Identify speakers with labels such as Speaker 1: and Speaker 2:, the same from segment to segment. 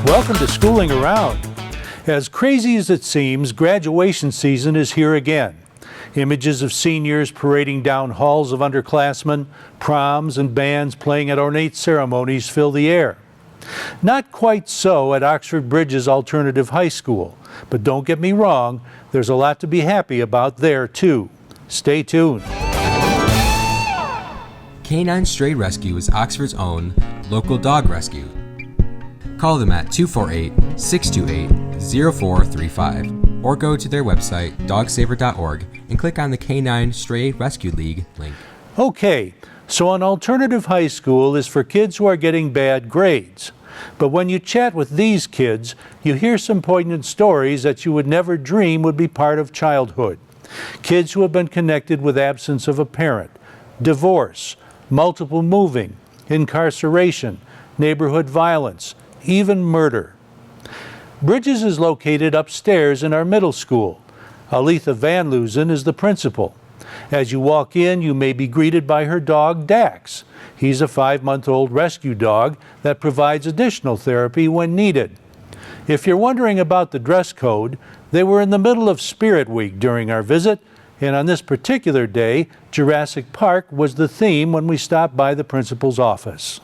Speaker 1: Welcome to Schooling Around. As crazy as it seems, graduation season is here again. Images of seniors parading down halls of underclassmen, proms and bands playing at ornate ceremonies fill the air. Not quite so at Oxford Bridges Alternative High School, but don't get me wrong, there's a lot to be happy about there too. Stay tuned.
Speaker 2: Canine Stray Rescue is Oxford's own local dog rescue. Call them at 248-628-0435 or go to their website dogsaver.org and click on the Canine Stray Rescue League link.
Speaker 1: Okay, so an alternative high school is for kids who are getting bad grades. But when you chat with these kids, you hear some poignant stories that you would never dream would be part of childhood. Kids who have been connected with absence of a parent, divorce, multiple moving, incarceration, neighborhood violence, even murder. Bridges is located upstairs in our middle school. Aletha Van Loozen is the principal. As you walk in, you may be greeted by her dog, Dax. He's a 5-month-old rescue dog that provides additional therapy when needed. If you're wondering about the dress code, they were in the middle of Spirit Week during our visit, and on this particular day, Jurassic Park was the theme when we stopped by the principal's office.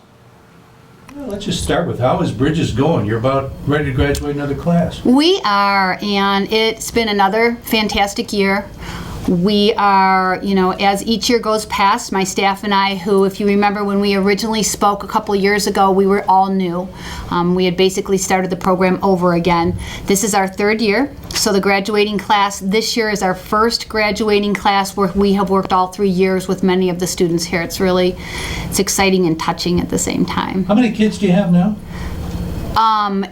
Speaker 1: Well, let's just start with, how is Bridges going? You're about ready to graduate another class.
Speaker 3: We are, and it's been another fantastic year. We are, as each year goes past, my staff and I, who, if you remember when we originally spoke a couple years ago, we were all new. We had basically started the program over again. This is our third year, so the graduating class this year is our first graduating class where we have worked all 3 years with many of the students here. It's exciting and touching at the same time.
Speaker 1: How many kids do you have now?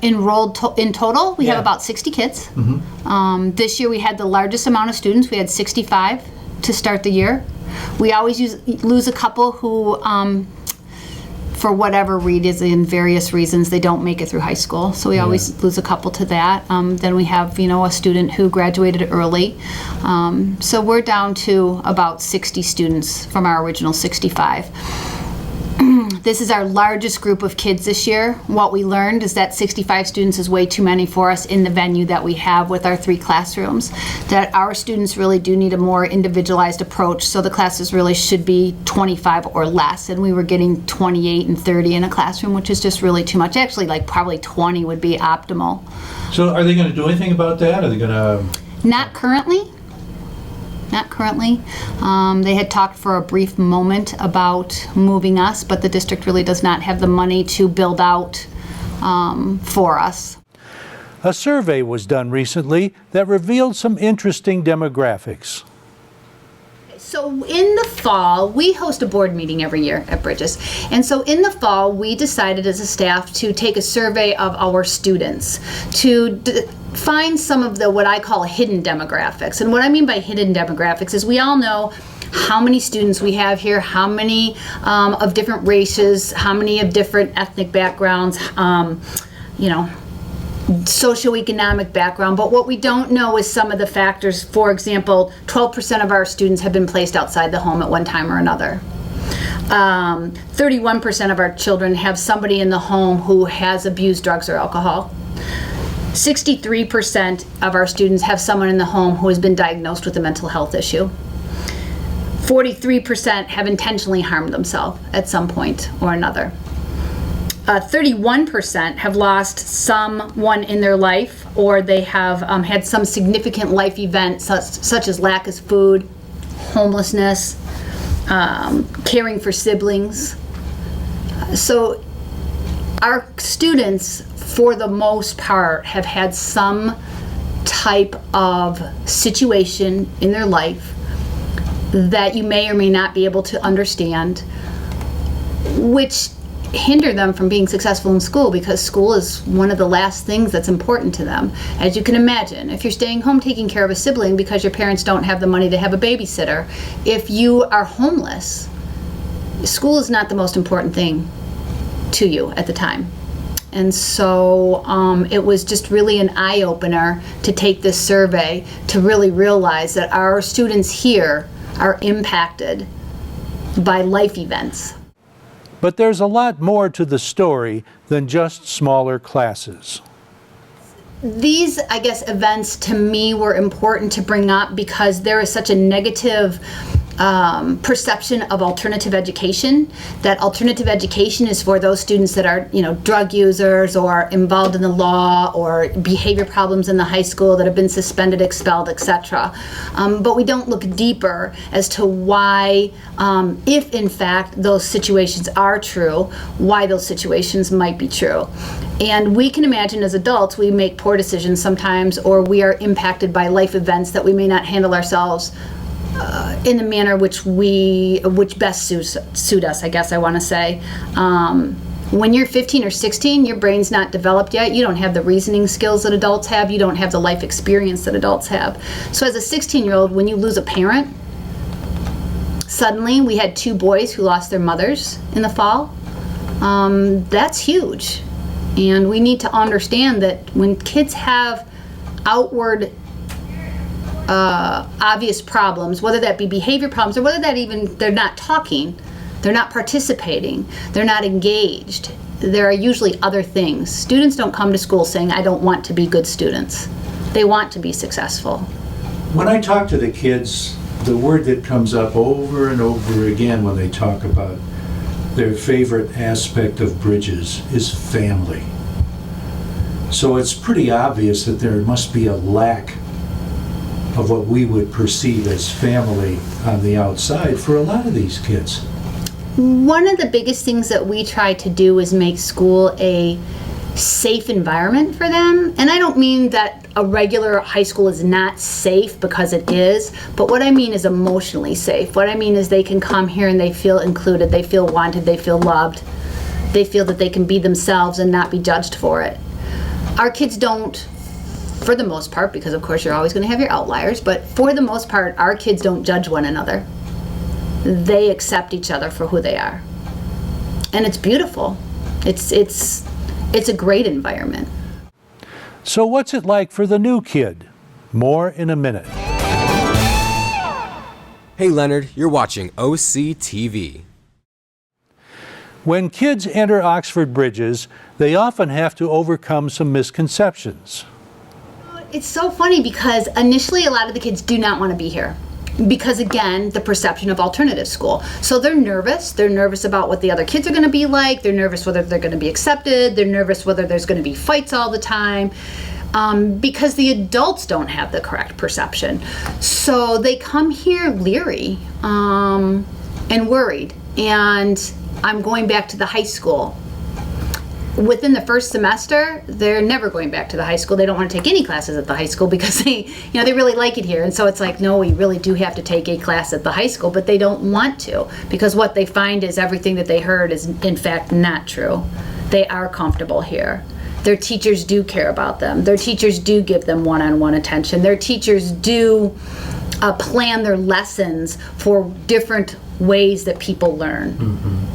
Speaker 3: Enrolled in total, we have about 60 kids.
Speaker 1: Mm-hmm.
Speaker 3: This year we had the largest amount of students. We had 65 to start the year. We always lose a couple who, for whatever reason, various reasons, they don't make it through high school. So we always lose a couple to that. Then we have, a student who graduated early. So we're down to about 60 students from our original 65. This is our largest group of kids this year. What we learned is that 65 students is way too many for us in the venue that we have with our 3 classrooms, that our students really do need a more individualized approach, so the classes really should be 25 or less, and we were getting 28 and 30 in a classroom, which is just really too much. Actually, probably 20 would be optimal.
Speaker 1: So are they going to do anything about that? Are they going to...
Speaker 3: Not currently. Not currently. They had talked for a brief moment about moving us, but the district really does not have the money to build out for us.
Speaker 1: A survey was done recently that revealed some interesting demographics.
Speaker 3: So in the fall, we host a board meeting every year at Bridges. And so in the fall, we decided as a staff to take a survey of our students to find some of the what I call hidden demographics. And what I mean by hidden demographics is we all know how many students we have here, how many of different races, how many of different ethnic backgrounds, socioeconomic background, but what we don't know is some of the factors. For example, 12% of our students have been placed outside the home at one time or another. 31% of our children have somebody in the home who has abused drugs or alcohol. 63% of our students have someone in the home who has been diagnosed with a mental health issue. 43% have intentionally harmed themselves at some point or another. 31% have lost someone in their life, or they have had some significant life event such as lack of food, homelessness, caring for siblings. So our students, for the most part, have had some type of situation in their life that you may or may not be able to understand, which hinder them from being successful in school, because school is one of the last things that's important to them. As you can imagine, if you're staying home taking care of a sibling because your parents don't have the money to have a babysitter, if you are homeless, school is not the most important thing to you at the time. And so it was just really an eye-opener to take this survey to really realize that our students here are impacted by life events.
Speaker 1: But there's a lot more to the story than just smaller classes.
Speaker 3: These, I guess, events to me were important to bring up because there is such a negative perception of alternative education, that alternative education is for those students that are, drug users or involved in the law or behavior problems in the high school that have been suspended, expelled, etc. But we don't look deeper as to why, if in fact those situations are true, why those situations might be true. And we can imagine as adults, we make poor decisions sometimes, or we are impacted by life events that we may not handle ourselves in the manner which best suit us, I guess I want to say. When you're 15 or 16, your brain's not developed yet. You don't have the reasoning skills that adults have. You don't have the life experience that adults have. So as a 16-year-old, when you lose a parent, suddenly we had 2 boys who lost their mothers in the fall. That's huge. And we need to understand that when kids have outward obvious problems, whether that be behavior problems or whether that even they're not talking, they're not participating, they're not engaged, there are usually other things. Students don't come to school saying, I don't want to be good students. They want to be successful.
Speaker 1: When I talk to the kids, the word that comes up over and over again when they talk about their favorite aspect of Bridges is family. So it's pretty obvious that there must be a lack of what we would perceive as family on the outside for a lot of these kids.
Speaker 3: One of the biggest things that we try to do is make school a safe environment for them. And I don't mean that a regular high school is not safe, because it is, but what I mean is emotionally safe. What I mean is they can come here and they feel included, they feel wanted, they feel loved, they feel that they can be themselves and not be judged for it. Our kids don't, for the most part, because of course you're always going to have your outliers, but for the most part, our kids don't judge one another. They accept each other for who they are. And it's beautiful. It's a great environment.
Speaker 1: So what's it like for the new kid? More in a minute.
Speaker 2: Hey Leonard, you're watching OCTV.
Speaker 1: When kids enter Oxford Bridges, they often have to overcome some misconceptions.
Speaker 3: It's so funny because initially a lot of the kids do not want to be here. Because again, the perception of alternative school. So they're nervous. They're nervous about what the other kids are going to be like. They're nervous whether they're going to be accepted. They're nervous whether there's going to be fights all the time. Because the adults don't have the correct perception. So they come here leery and worried. And I'm going back to the high school. Within the first semester, they're never going back to the high school. They don't want to take any classes at the high school because they really like it here. And so it's like, no, we really do have to take a class at the high school, but they don't want to, because what they find is everything that they heard is in fact not true. They are comfortable here. Their teachers do care about them. Their teachers do give them one-on-one attention. Their teachers do plan their lessons for different ways that people learn.
Speaker 1: Mm-hmm.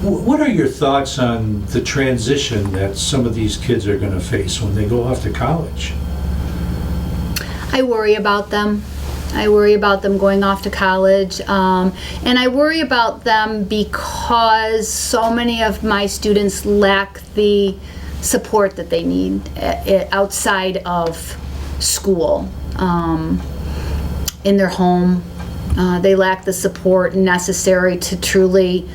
Speaker 1: What are your thoughts on the transition that some of these kids are going to face when they go off to college?
Speaker 3: I worry about them. I worry about them going off to college. And I worry about them because so many of my students lack the support that they need outside of school, in their home. They lack the support necessary to truly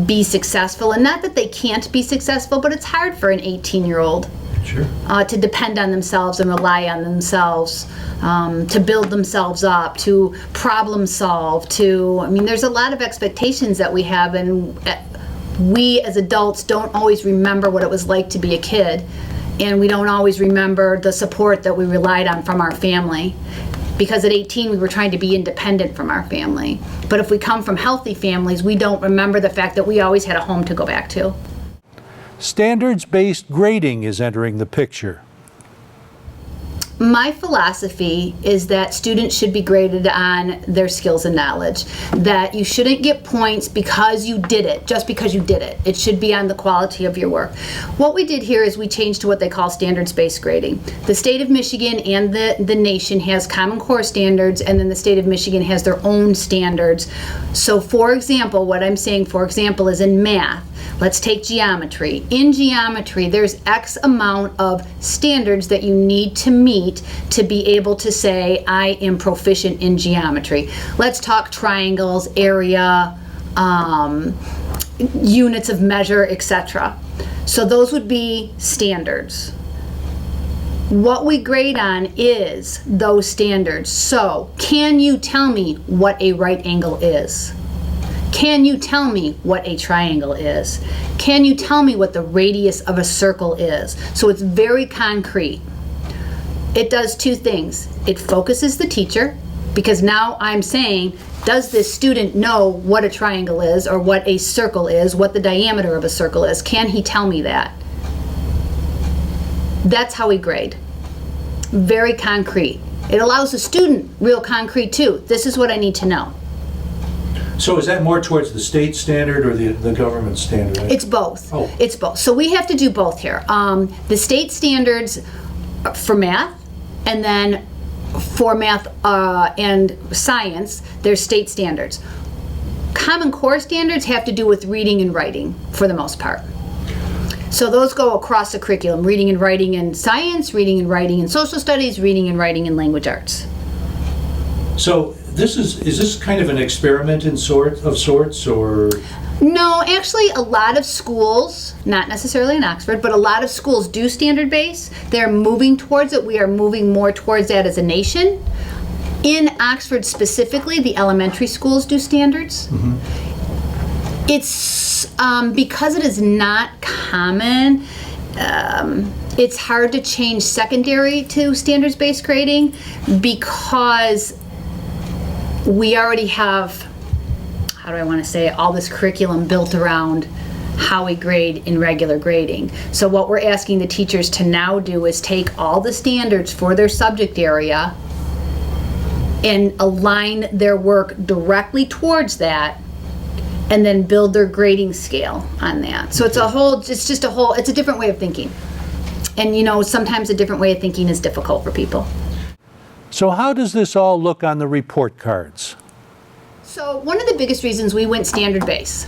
Speaker 3: be successful. And not that they can't be successful, but it's hard for an 18-year-old
Speaker 1: Sure.
Speaker 3: To depend on themselves and rely on themselves, to build themselves up, to problem solve, there's a lot of expectations that we have, and we as adults don't always remember what it was like to be a kid, and we don't always remember the support that we relied on from our family. Because at 18, we were trying to be independent from our family. But if we come from healthy families, we don't remember the fact that we always had a home to go back to.
Speaker 1: Standards-based grading is entering the picture.
Speaker 3: My philosophy is that students should be graded on their skills and knowledge, that you shouldn't get points because you did it, just because you did it. It should be on the quality of your work. What we did here is we changed to what they call standards-based grading. The state of Michigan and the nation has Common Core standards, and then the state of Michigan has their own standards. So for example, what I'm saying, for example, is in math. Let's take geometry. In geometry, there's X amount of standards that you need to meet to be able to say, I am proficient in geometry. Let's talk triangles, area, units of measure, etc. So those would be standards. What we grade on is those standards. So, can you tell me what a right angle is? Can you tell me what a triangle is? Can you tell me what the radius of a circle is? So it's very concrete. It does two things. It focuses the teacher, because now I'm saying, does this student know what a triangle is, or what a circle is, what the diameter of a circle is? Can he tell me that? That's how we grade. Very concrete. It allows the student real concrete too. This is what I need to know.
Speaker 1: So is that more towards the state standard or the government standard?
Speaker 3: It's both.
Speaker 1: Oh.
Speaker 3: It's both. So we have to do both here. The state standards for math, and then for math and science, there's state standards. Common Core standards have to do with reading and writing for the most part. So those go across the curriculum: reading and writing in science, reading and writing in social studies, reading and writing in language arts.
Speaker 1: So is this kind of an experiment of sorts, or?
Speaker 3: No, actually a lot of schools, not necessarily in Oxford, but a lot of schools do standard base. They're moving towards it. We are moving more towards that as a nation. In Oxford specifically, the elementary schools do standards. Mm-hmm. It's because it is not common, it's hard to change secondary to standards-based grading, because we already have, how do I want to say, all this curriculum built around how we grade in regular grading. So what we're asking the teachers to now do is take all the standards for their subject area and align their work directly towards that, and then build their grading scale on that. So it's a different way of thinking. And sometimes a different way of thinking is difficult for people.
Speaker 1: So how does this all look on the report cards?
Speaker 3: So one of the biggest reasons we went standard base,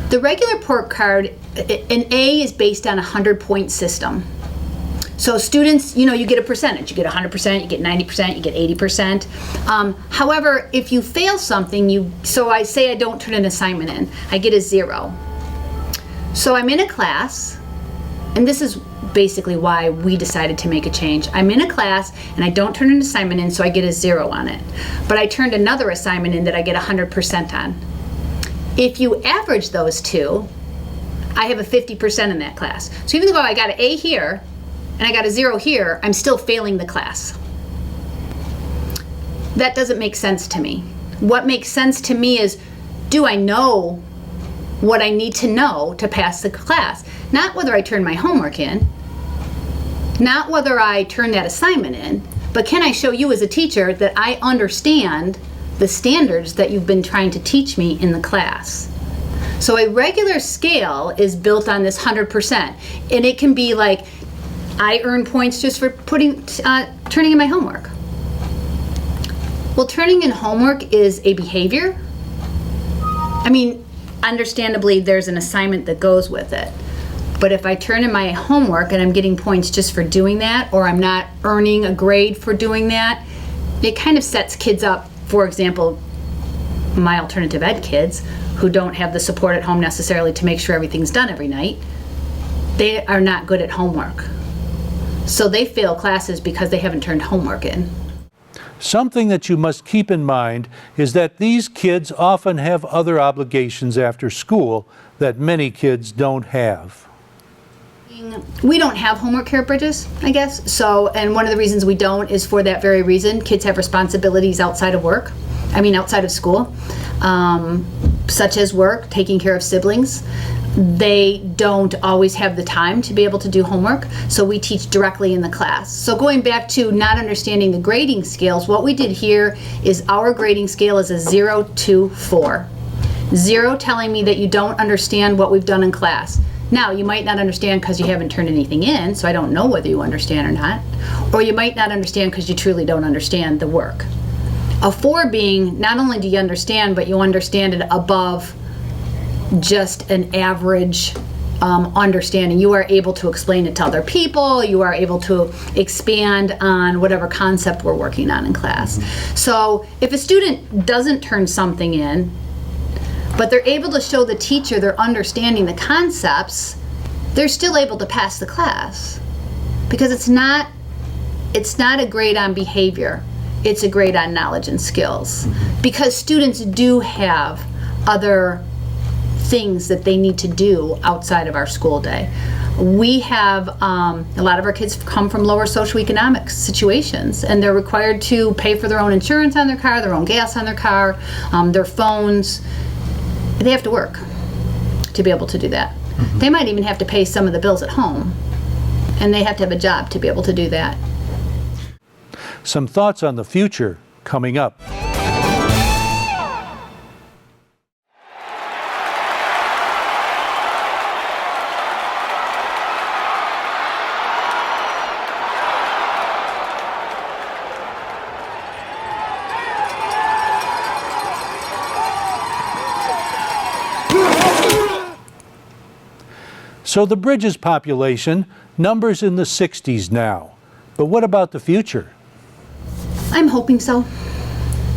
Speaker 3: the regular report card, an A is based on a 100-point system. So students, you get a percentage. You get 100%, you get 90%, you get 80%. However, if you fail something, so I say I don't turn an assignment in, I get a 0. So I'm in a class, and this is basically why we decided to make a change. I'm in a class and I don't turn an assignment in, so I get a 0 on it. But I turned another assignment in that I get 100% on. If you average those two, I have a 50% in that class. So even though I got an A here and I got a 0 here, I'm still failing the class. That doesn't make sense to me. What makes sense to me is, do I know what I need to know to pass the class? Not whether I turn my homework in, not whether I turn that assignment in, but can I show you as a teacher that I understand the standards that you've been trying to teach me in the class? So a regular scale is built on this 100%, and it can be like, I earn points just for turning in my homework. Well, turning in homework is a behavior. I mean, understandably, there's an assignment that goes with it. But if I turn in my homework and I'm getting points just for doing that, or I'm not earning a grade for doing that, it kind of sets kids up. For example, my alternative ed kids who don't have the support at home necessarily to make sure everything's done every night, they are not good at homework. So they fail classes because they haven't turned homework in.
Speaker 1: Something that you must keep in mind is that these kids often have other obligations after school that many kids don't have.
Speaker 3: We don't have homework care bridges, I guess. So, and one of the reasons we don't is for that very reason. Kids have responsibilities outside of outside of school, such as work, taking care of siblings. they don't always have the time to be able to do homework, so we teach directly in the class. So going back to not understanding the grading scales, what we did here is our grading scale is a 0 to 4. 0 telling me that you don't understand what we've done in class. Now, you might not understand because you haven't turned anything in, so I don't know whether you understand or not. Or you might not understand because you truly don't understand the work. A 4 being, not only do you understand, but you understand it above just an average understanding. You are able to explain it to other people. You are able to expand on whatever concept we're working on in class. So if a student doesn't turn something in, but they're able to show the teacher they're understanding the concepts, they're still able to pass the class. Because it's not a grade on behavior, it's a grade on knowledge and skills. Because students do have other things that they need to do outside of our school day. We have, a lot of our kids come from lower socioeconomic situations, and they're required to pay for their own insurance on their car, their own gas on their car, their phones. They have to work to be able to do that. They might even have to pay some of the bills at home, and they have to have a job to be able to do that.
Speaker 1: Some thoughts on the future coming up. So the Bridges population numbers in the 60s now. But what about the future?
Speaker 3: I'm hoping so.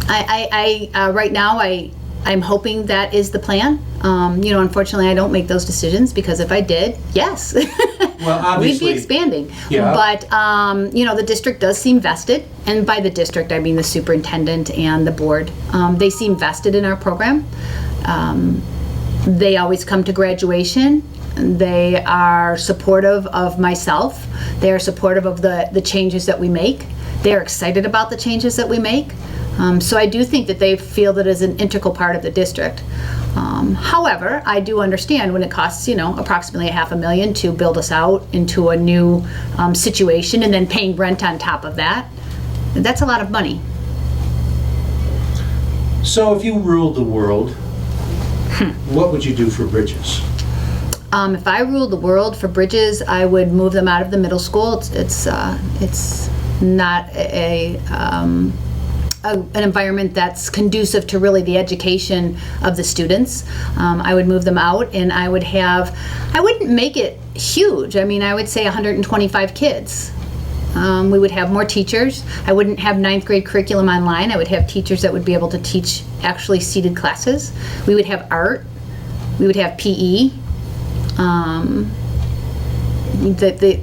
Speaker 3: Right now, I'm hoping that is the plan. Unfortunately, I don't make those decisions, because if I did, yes,
Speaker 4: Well, obviously,
Speaker 3: we'd be expanding.
Speaker 4: Yeah.
Speaker 3: But, the district does seem vested, and by the district, I mean the superintendent and the board. They seem vested in our program. They always come to graduation. They are supportive of myself. They are supportive of the changes that we make. They are excited about the changes that we make. So I do think that they feel that it is an integral part of the district. However, I do understand when it costs, approximately $500,000 to build us out into a new situation, and then paying rent on top of that. That's a lot of money.
Speaker 4: so if you ruled the world, what would you do for Bridges?
Speaker 3: If I ruled the world for Bridges, I would move them out of the middle school. It's not an environment that's conducive to really the education of the students. I would move them out, and I wouldn't make it huge. I mean, I would say 125 kids. We would have more teachers. I wouldn't have 9th grade curriculum online. I would have teachers that would be able to teach actually seated classes. We would have art. We would have PE.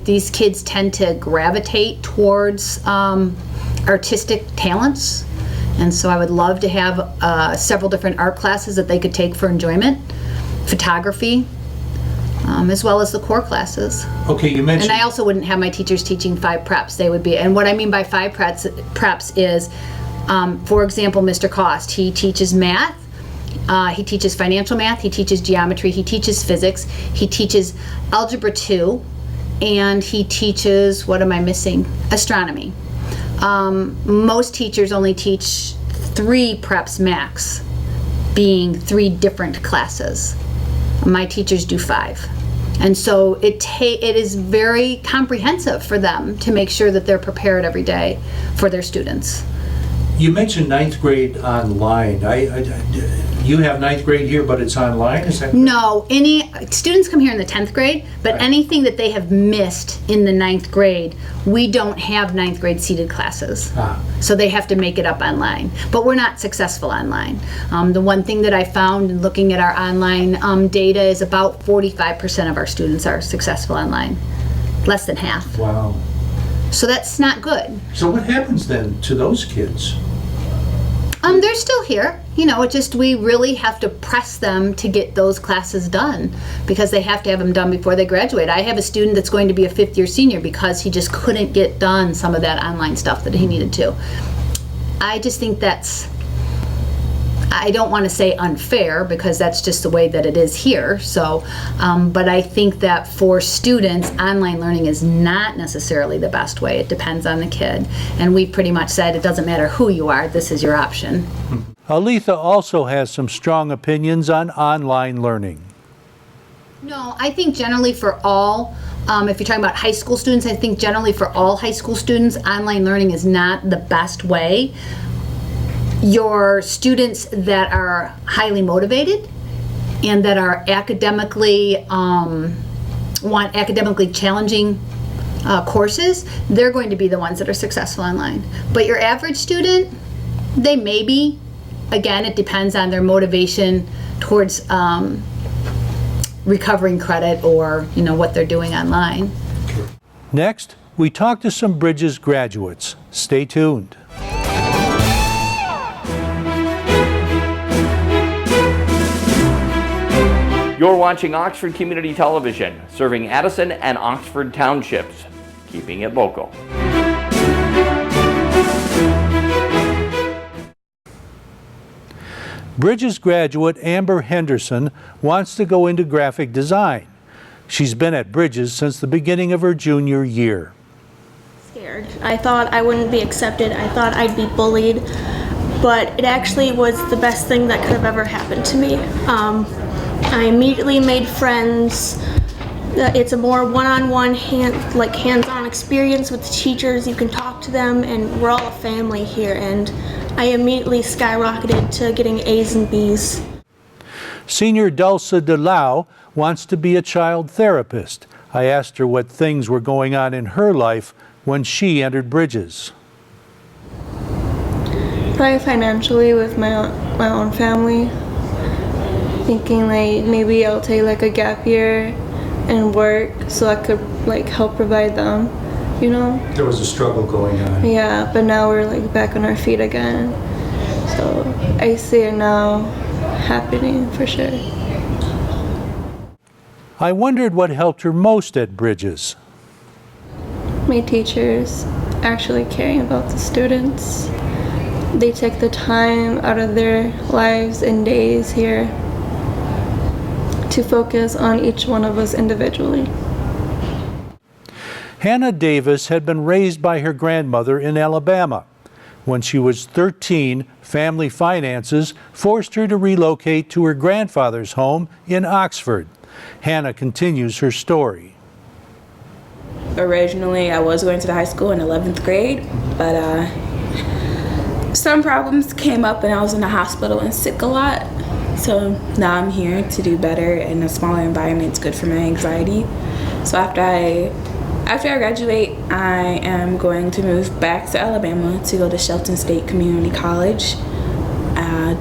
Speaker 3: These kids tend to gravitate towards artistic talents, and so I would love to have several different art classes that they could take for enjoyment, photography, as well as the core classes.
Speaker 4: Okay, you mentioned...
Speaker 3: And I also wouldn't have my teachers teaching 5 preps. They would be, and what I mean by 5 preps is, for example, Mr. Cost, he teaches math. He teaches financial math, he teaches geometry, he teaches physics, he teaches algebra 2, and he teaches, what am I missing? Astronomy. Most teachers only teach 3 preps max, being 3 different classes. My teachers do 5. And so it is very comprehensive for them to make sure that they're prepared every day for their students.
Speaker 4: You mentioned 9th grade online. You have 9th grade here, but it's online, is that correct?
Speaker 3: No, any students come here in the 10th grade, but
Speaker 4: Right.
Speaker 3: anything that they have missed in the 9th grade, we don't have 9th grade seated classes. So they have to make it up online. But we're not successful online. The one thing that I found in looking at our online data is about 45% of our students are successful online. Less than half.
Speaker 4: Wow.
Speaker 3: So that's not good.
Speaker 4: So what happens then to those kids?
Speaker 3: They're still here. We really have to press them to get those classes done, because they have to have them done before they graduate. I have a student that's going to be a 5th-year senior because he just couldn't get done some of that online stuff that he needed to. I just think that's I don't want to say unfair, because that's just the way that it is here. So, but I think that for students, online learning is not necessarily the best way. It depends on the kid. And we've pretty much said it doesn't matter who you are, this is your option.
Speaker 1: Aletha also has some strong opinions on online learning.
Speaker 3: No, I think generally for all, if you're talking about high school students, I think generally for all high school students, online learning is not the best way. Your students that are highly motivated and that are academically, want academically challenging courses, they're going to be the ones that are successful online. But your average student, they may be. Again, it depends on their motivation towards recovering credit, or what they're doing online.
Speaker 1: Next, we talk to some Bridges graduates. Stay tuned.
Speaker 5: You're watching Oxford Community Television, serving Addison and Oxford Townships, keeping it local.
Speaker 1: Bridges graduate Amber Henderson wants to go into graphic design. She's been at Bridges since the beginning of her junior year.
Speaker 6: Scared. I thought I wouldn't be accepted. I thought I'd be bullied, but it actually was the best thing that could have ever happened to me. I immediately made friends. It's a more one-on-one, hands-on experience with the teachers. You can talk to them, and we're all a family here. And I immediately skyrocketed to getting A's and B's.
Speaker 1: Senior Dulce DeLau wants to be a child therapist. I asked her what things were going on in her life when she entered Bridges.
Speaker 6: Probably financially with my own family. Thinking like maybe I'll take like a gap year and work so I could like help provide them,
Speaker 4: There was a struggle going on.
Speaker 6: Yeah, but now we're like back on our feet again. So I see it now happening for sure.
Speaker 1: I wondered what helped her most at Bridges.
Speaker 6: My teachers actually caring about the students. They take the time out of their lives and days here to focus on each one of us individually.
Speaker 1: Hannah Davis had been raised by her grandmother in Alabama. When she was 13, family finances forced her to relocate to her grandfather's home in Oxford. Hannah continues her story.
Speaker 7: Originally, I was going to the high school in 11th grade, but some problems came up and I was in the hospital and sick a lot. So now I'm here to do better, and a smaller environment is good for my anxiety. So after I graduate, I am going to move back to Alabama to go to Shelton State Community College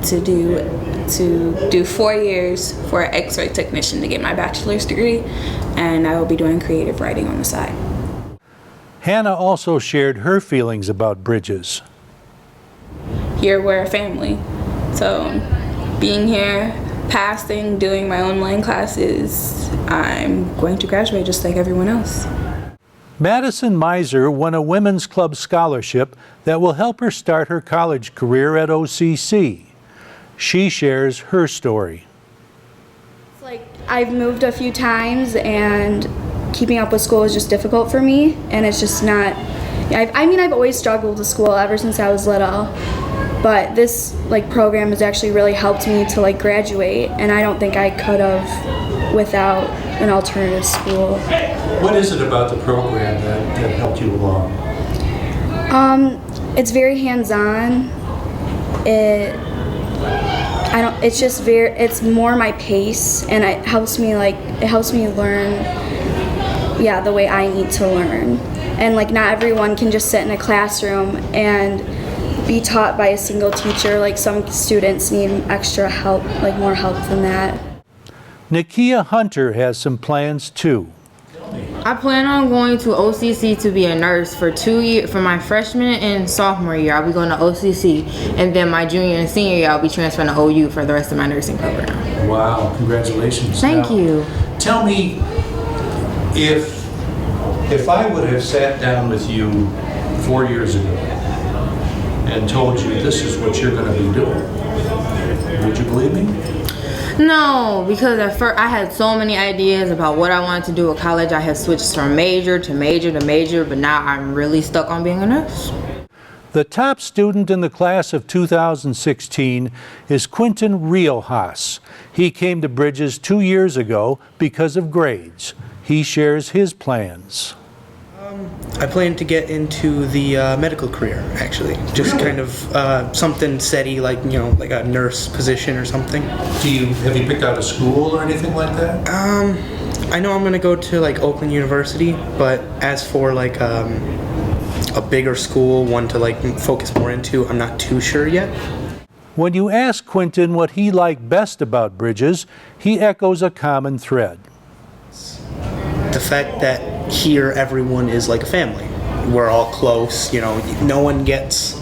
Speaker 7: to do 4 years for an X-ray technician to get my bachelor's degree, and I will be doing creative writing on the side.
Speaker 1: Hannah also shared her feelings about Bridges.
Speaker 7: Here we're a family, so being here, passing, doing my online classes, I'm going to graduate just like everyone else.
Speaker 1: Madison Miser won a women's club scholarship that will help her start her college career at OCC. She shares her story.
Speaker 8: It's like I've moved a few times and keeping up with school is just difficult for me, and it's just not, I've always struggled with school ever since I was little. But this program has actually really helped me to graduate, and I don't think I could have without an alternative school.
Speaker 4: What is it about the program that helped you along?
Speaker 8: It's very hands-on. It's more my pace, and it helps me learn, the way I need to learn. And not everyone can just sit in a classroom and be taught by a single teacher. Some students need extra help, more help than that.
Speaker 1: Nakia Hunter has some plans too.
Speaker 9: I plan on going to OCC to be a nurse for 2 years. For my freshman and sophomore year, I'll be going to OCC, and then my junior and senior year, I'll be transferring to OU for the rest of my nursing program.
Speaker 4: Wow, congratulations.
Speaker 9: Thank you.
Speaker 4: Tell me, if I would have sat down with you 4 years ago and told you this is what you're going to be doing, Would you believe me?
Speaker 9: No, because at first I had so many ideas about what I wanted to do at college. I had switched from major to major to major, but now I'm really stuck on being a nurse.
Speaker 1: The top student in the class of 2016 is Quinton Riojas. He came to Bridges 2 years ago because of grades. He shares his plans.
Speaker 10: I plan to get into the medical career, actually. Just kind of something steady, like, you know, like a nurse position or something.
Speaker 4: Have you picked out a school or anything like that?
Speaker 10: I know I'm gonna go to like Oakland University, but as for like a bigger school, one to like focus more into, I'm not too sure yet.
Speaker 1: When you ask Quinton what he liked best about Bridges, he echoes a common thread.
Speaker 10: The fact that here everyone is like a family. We're all close, you know, no one gets,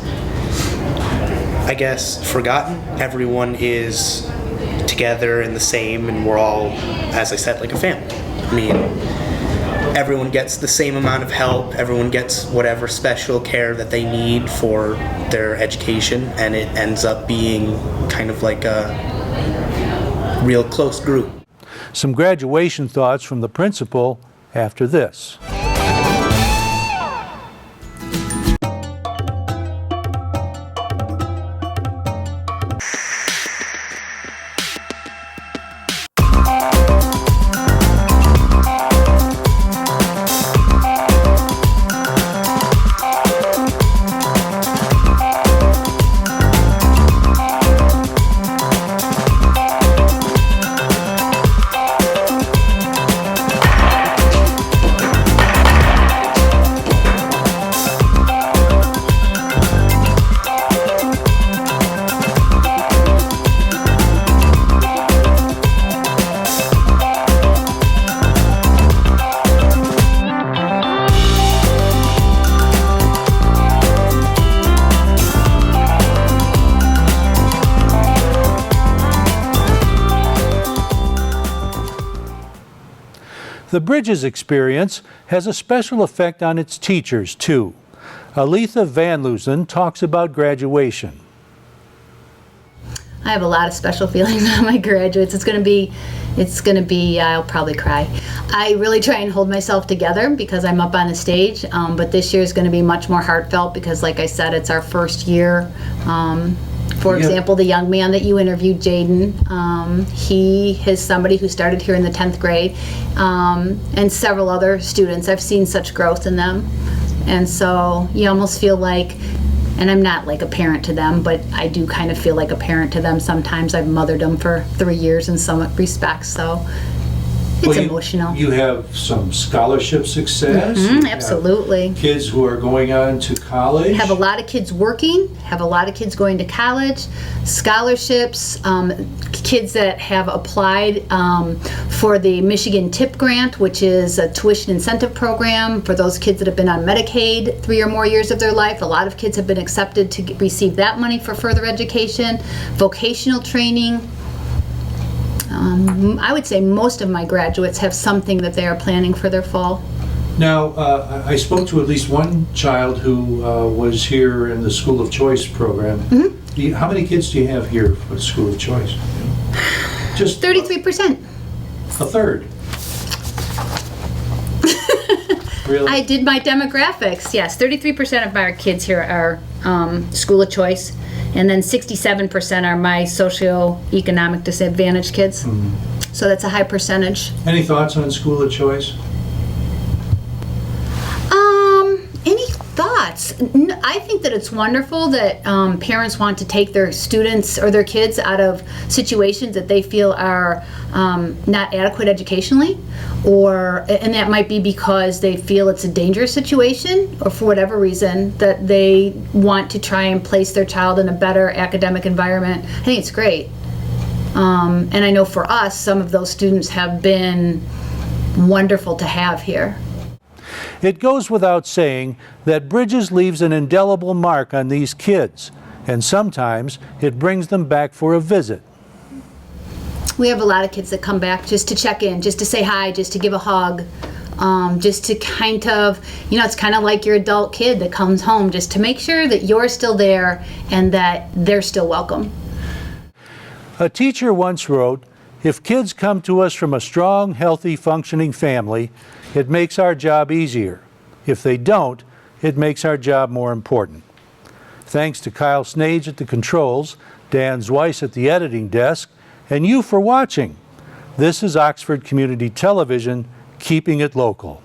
Speaker 10: I guess, forgotten. Everyone is together and the same, and we're all, as I said, like a family. I mean, everyone gets the same amount of help, everyone gets whatever special care that they need for their education, and it ends up being kind of like a real close group.
Speaker 1: Some graduation thoughts from the principal after this. The Bridges experience has a special effect on its teachers, too. Aletha Van Loosen talks about graduation.
Speaker 3: I have a lot of special feelings on my graduates. It's gonna be, I'll probably cry. I really try and hold myself together because I'm up on the stage, but this year is gonna be much more heartfelt because, like I said, it's our first year. For example, the young man that you interviewed, Jaden, he is somebody who started here in the 10th grade, and several other students. I've seen such growth in them. And so you almost feel like, and I'm not like a parent to them, but I do kind of feel like a parent to them sometimes. I've mothered them for 3 years in some respects, so it's emotional.
Speaker 4: You have some scholarship success. You have
Speaker 3: absolutely.
Speaker 4: Kids who are going on to college.
Speaker 3: Have a lot of kids working, have a lot of kids going to college, scholarships, kids that have applied for the Michigan TIP grant, which is a tuition incentive program for those kids that have been on Medicaid 3 or more years of their life. A lot of kids have been accepted to receive that money for further education, vocational training. I would say most of my graduates have something that they are planning for their fall.
Speaker 4: Now, I spoke to at least one child who was here in the School of Choice program. How many kids do you have here for School of Choice? Just
Speaker 3: 33%.
Speaker 4: A third. Really?
Speaker 3: I did my demographics. Yes, 33% of our kids here are School of Choice. And then 67% are my socioeconomic disadvantaged kids. So that's a high percentage.
Speaker 4: Any thoughts on School of Choice?
Speaker 3: Any thoughts? I think that it's wonderful that parents want to take their students or their kids out of situations that they feel are not adequate educationally, and that might be because they feel it's a dangerous situation, or for whatever reason that they want to try and place their child in a better academic environment. I think it's great. And I know for us, some of those students have been wonderful to have here.
Speaker 1: It goes without saying that Bridges leaves an indelible mark on these kids, and sometimes it brings them back for a visit.
Speaker 3: We have a lot of kids that come back just to check in, just to say hi, just to give a hug, just to kind of, it's kind of like your adult kid that comes home just to make sure that you're still there and that they're still welcome.
Speaker 1: A teacher once wrote, "If kids come to us from a strong, healthy, functioning family, it makes our job easier. If they don't, it makes our job more important." Thanks to Kyle Snage at the controls, Dan Zweiss at the editing desk, and you for watching. This is Oxford Community Television, keeping it local.